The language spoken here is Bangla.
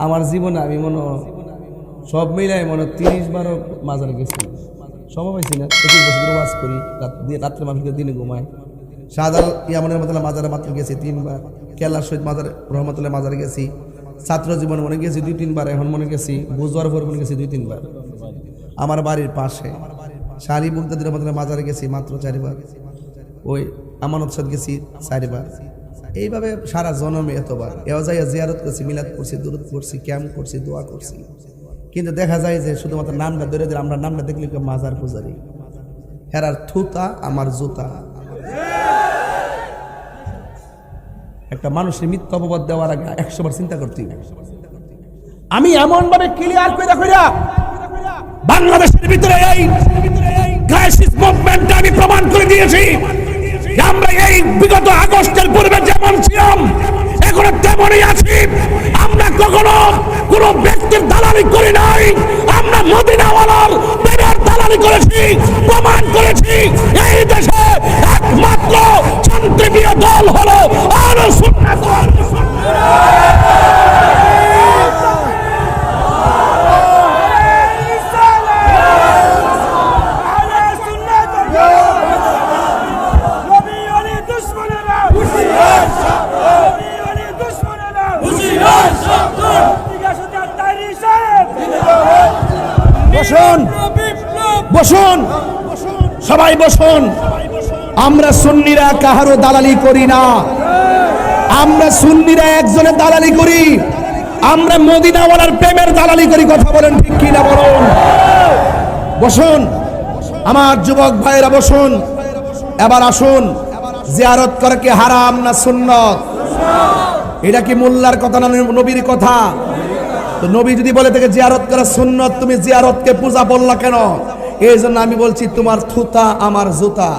আমার জীবনে আমি মনে সব মিলাই মনে 30 বারও মাজারে গেছি, সময় পাইছি না। 21 বছর ওয়াজ করি, রাত্রে মানুষকে দিনে ঘুমায়। শাহজালাল ইয়ামানের রহমতুল্লাহ মাজারে মাত্র গেছি 3 বার, কেল্লা শহীদ মাজারে রহমতুল্লাহ মাজারে গেছি, ছাত্র জীবনে মনে গেছি 2-3 বার, এখন মনে গেছি বুঝবার পর মনে গেছি 2-3 বার। আমার বাড়ির পাশে শাহরি মুক্তাদির রহমতুল্লাহ মাজারে গেছি মাত্র 4 বার, ওই আমানত সাদ গেছি 4 বার। এইভাবে সারা জনমে এতবার এও যাইয়া জিয়ারত করছি, মিলাদ করছি, দুরুদ করছি, ক্যাম্প করছি, দোয়া করছি, কিন্তু দেখা যায় যে শুধুমাত্র নামটা ধরে দিলে, আমরা নামটা দেখলে মাজার পূজারি, হেরার থুতা আমার জুতা। একটা মানুষের মিথ্যা অপবাদ দেওয়ার আগে 100 বার চিন্তা করতে হবে। আমি এমন ভাবে ক্লিয়ার করে কইরা বাংলাদেশের ভিতরে এই ক্রাইসিস মুভমেন্টে আমি প্রমাণ করে দিয়েছি যে আমরা এই বিগত আগস্টের পূর্বে যেমন ছিলাম এখনো তেমনই আছি। আমরা কখনো কোন ব্যক্তির দালালি করি নাই, আমরা মদিনাওয়ালার প্রেমের দালালি করেছি, প্রমাণ করেছি। এই দেশে একমাত্র শান্তিপ্রিয় দল হলো আহলে সুন্নাত ওয়াল বসুন, বসুন, সবাই বসুন। আমরা সুন্নিরা কাহারও দালালি করি না, আমরা সুন্নিরা একজনের দালালি করি, আমরা মদিনাওয়ালার প্রেমের দালালি করি। কথা বলেন ঠিক কি না বলুন? বসুন আমার যুবক ভাইরা, বসুন। এবার আসুন, জিয়ারত করা কি হারাম না সুন্নত? এটা কি মোল্লার কথা না নবীর কথা? তো নবী যদি বলে থেকে জিয়ারত করা সুন্নত, তুমি জিয়ারতকে পূজা বললা কেন? এই জন্য আমি বলছি তোমার থুতা আমার জুতা।